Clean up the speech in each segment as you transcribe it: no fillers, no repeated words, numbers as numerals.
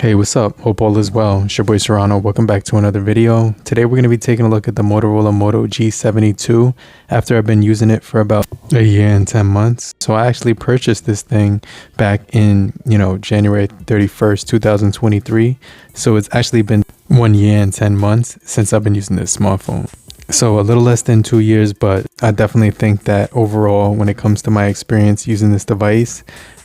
Hey, what's up? Hope all is well. It's your boy Serrano. Welcome back to another video. Today we're going to be taking a look at the Motorola Moto G72 after I've been using it for about a year and 10 months. So I actually purchased this thing back in, January 31st, 2023. So it's actually been 1 year and 10 months since I've been using this smartphone. So a little less than 2 years, but I definitely think that overall, when it comes to my experience using this device,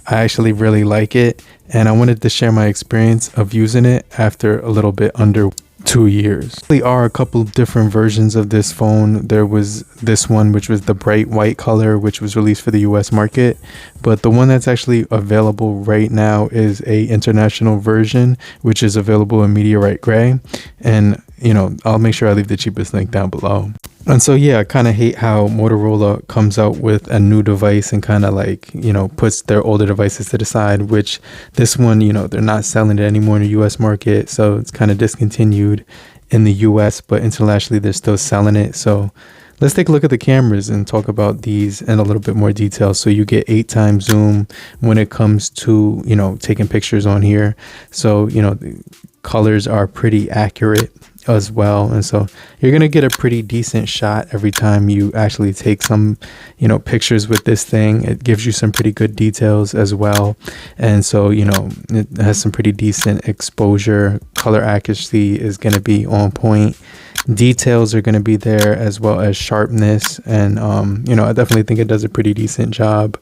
I actually really like it, and I wanted to share my experience of using it after a little bit under 2 years. There are a couple of different versions of this phone. There was this one, which was the bright white color, which was released for the US market, but the one that's actually available right now is a international version, which is available in Mediatek Gray, and I'll make sure I leave the cheapest link down below. And so, yeah, I kind of hate how Motorola comes out with a new device and kind of puts their older devices to the side, which this one, they're not selling it anymore in the US market. So it's kind of discontinued in the US, but internationally, they're still selling it. So let's take a look at the cameras and talk about these in a little bit more detail. So you get 8x zoom when it comes to, taking pictures on here. So, the colors are pretty accurate as well, and so you're gonna get a pretty decent shot every time you actually take some pictures with this thing. It gives you some pretty good details as well, and so it has some pretty decent exposure. Color accuracy is going to be on point. Details are going to be there, as well as sharpness, and I definitely think it does a pretty decent job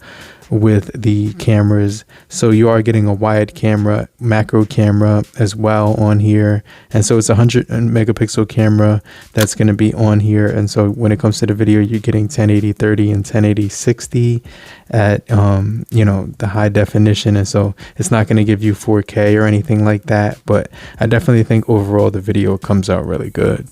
with the cameras. So you are getting a wide camera, macro camera as well on here, and so it's a 100 megapixel camera that's going to be on here. And so when it comes to the video, you're getting 1080/30 and 1080/60 at the high definition, and so it's not going to give you 4K or anything like that, but I definitely think overall the video comes out really good.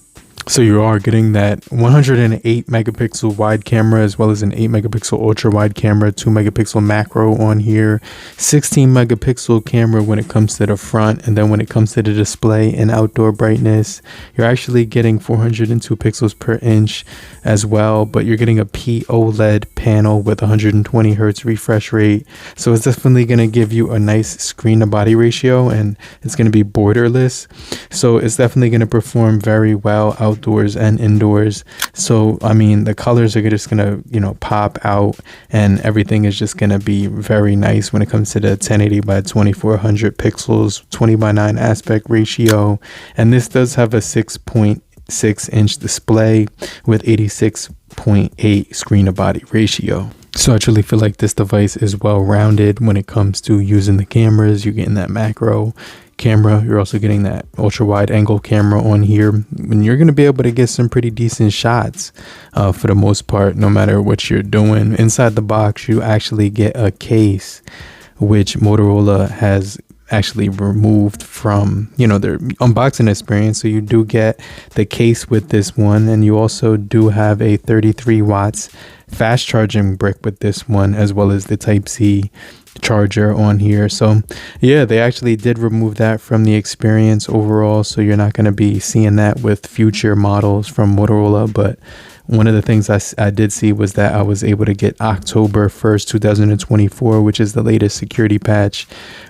So you are getting that 108 megapixel wide camera, as well as an 8 megapixel ultra wide camera, 2 megapixel macro on here, 16 megapixel camera when it comes to the front, and then when it comes to the display and outdoor brightness, you're actually getting 402 pixels per inch as well, but you're getting a POLED panel with 120 hertz refresh rate. So it's definitely going to give you a nice screen to body ratio, and it's going to be borderless. So it's definitely going to perform very well outdoors and indoors. So I mean, the colors are just gonna pop out, and everything is just gonna be very nice when it comes to the 1080 by 2400 pixels, 20:9 aspect ratio. And this does have a 6.6 inch display with 86.8 screen to body ratio. So I truly feel like this device is well rounded when it comes to using the cameras. You're getting that macro camera, you're also getting that ultra wide angle camera on here, and you're going to be able to get some pretty decent shots for the most part, no matter what you're doing. Inside the box, you actually get a case, which Motorola has actually removed from their unboxing experience. So you do get the case with this one, and you also do have a 33 watts fast charging brick with this one, as well as the Type-C charger on here. So yeah, they actually did remove that from the experience overall, so you're not going to be seeing that with future models from Motorola. But one of the things I did see was that I was able to get October 1st 2024, which is the latest security patch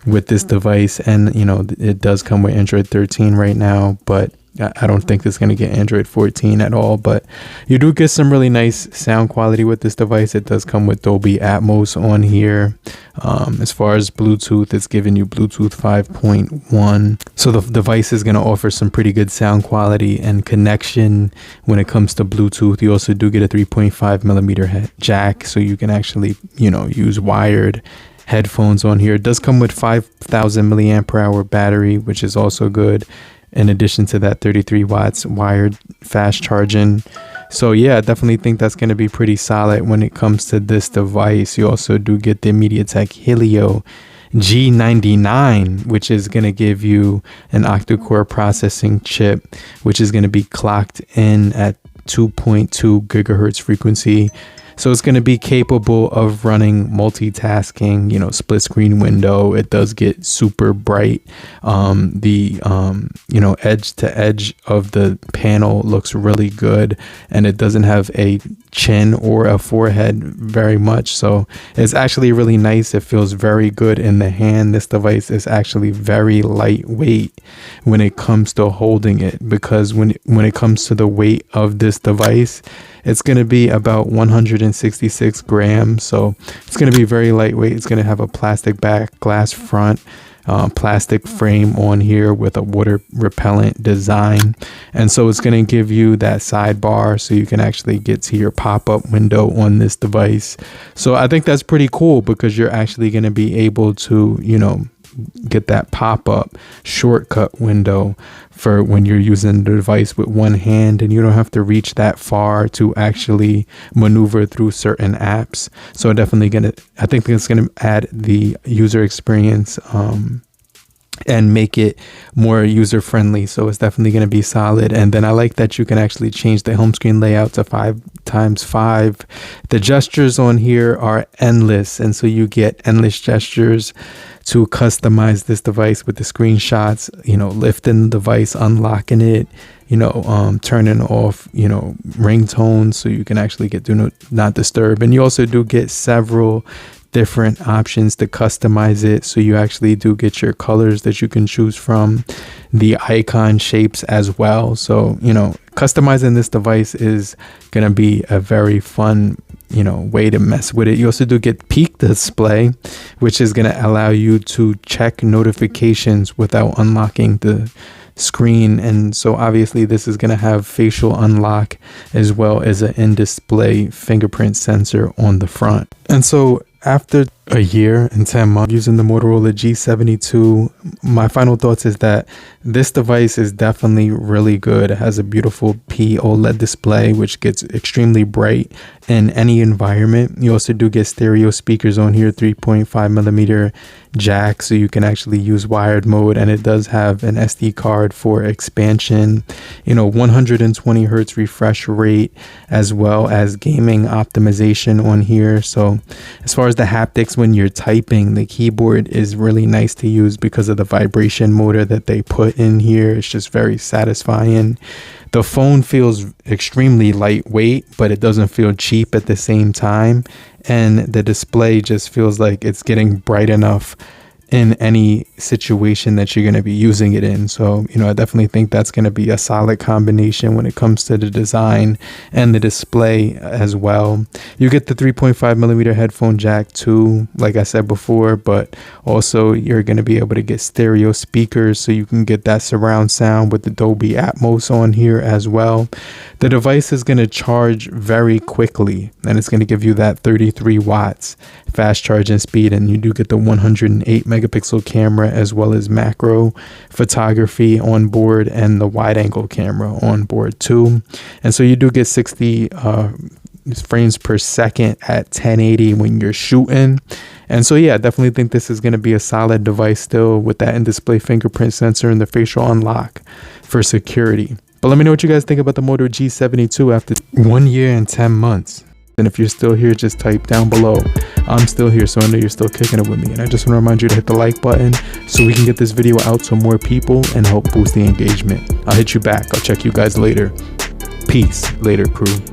with this device, and it does come with Android 13 right now, but I don't think it's going to get Android 14 at all. But you do get some really nice sound quality with this device. It does come with Dolby Atmos on here. As far as Bluetooth, it's giving you Bluetooth 5.1. So the device is going to offer some pretty good sound quality and connection when it comes to Bluetooth. You also do get a 3.5 millimeter jack, so you can actually, use wired headphones on here. It does come with 5,000 milliampere hour battery, which is also good, in addition to that 33 watts wired fast charging. So yeah, I definitely think that's going to be pretty solid when it comes to this device. You also do get the MediaTek Helio G99, which is going to give you an octa-core processing chip, which is going to be clocked in at 2.2 gigahertz frequency. So it's going to be capable of running multitasking, split screen window. It does get super bright. Edge to edge of the panel looks really good, and it doesn't have a chin or a forehead very much. So it's actually really nice. It feels very good in the hand. This device is actually very lightweight when it comes to holding it, because when it comes to the weight of this device, it's going to be about 166 grams. So it's going to be very lightweight. It's going to have a plastic back, glass front, plastic frame on here with a water repellent design, and so it's going to give you that sidebar so you can actually get to your pop-up window on this device. So I think that's pretty cool, because you're actually going to be able to, you know, get that pop-up shortcut window for when you're using the device with one hand, and you don't have to reach that far to actually maneuver through certain apps. So I think it's gonna add the user experience and make it more user friendly. So it's definitely going to be solid. And then I like that you can actually change the home screen layout to 5x5. The gestures on here are endless, and so you get endless gestures to customize this device with the screenshots, you know, lifting the device, unlocking it, you know, turning off, you know, ringtones so you can actually get do not disturb. And you also do get several different options to customize it, so you actually do get your colors that you can choose from, the icon shapes as well. So, you know, customizing this device is gonna be a very fun, you know, way to mess with it. You also do get peek display, which is gonna allow you to check notifications without unlocking the screen. And so obviously this is going to have facial unlock as well as an in-display fingerprint sensor on the front. And so after a year and 10 months using the Motorola G72, my final thoughts is that this device is definitely really good. It has a beautiful P OLED display, which gets extremely bright in any environment. You also do get stereo speakers on here, 3.5mm jack, so you can actually use wired mode, and it does have an SD card for expansion, you know, 120 hertz refresh rate, as well as gaming optimization on here. So as far as the haptics, when you're typing, the keyboard is really nice to use because of the vibration motor that they put in here. It's just very satisfying. The phone feels extremely lightweight, but it doesn't feel cheap at the same time. And the display just feels like it's getting bright enough in any situation that you're going to be using it in. So, you know, I definitely think that's going to be a solid combination when it comes to the design and the display as well. You get the 3.5mm headphone jack too, like I said before, but also you're going to be able to get stereo speakers, so you can get that surround sound with the Dolby Atmos on here as well. The device is going to charge very quickly, and it's going to give you that 33 watts fast charging speed, and you do get the 108 megapixel camera as well as macro photography on board, and the wide angle camera on board too. And so you do get 60 frames per second at 1080 when you're shooting. And so yeah, I definitely think this is going to be a solid device still, with that in-display fingerprint sensor and the facial unlock for security. But let me know what you guys think about the Moto G72 after 1 year and 10 months. And if you're still here, just type down below. I'm still here, so I know you're still kicking it with me. And I just want to remind you to hit the like button so we can get this video out to more people and help boost the engagement. I'll hit you back. I'll check you guys later. Peace. Later, crew.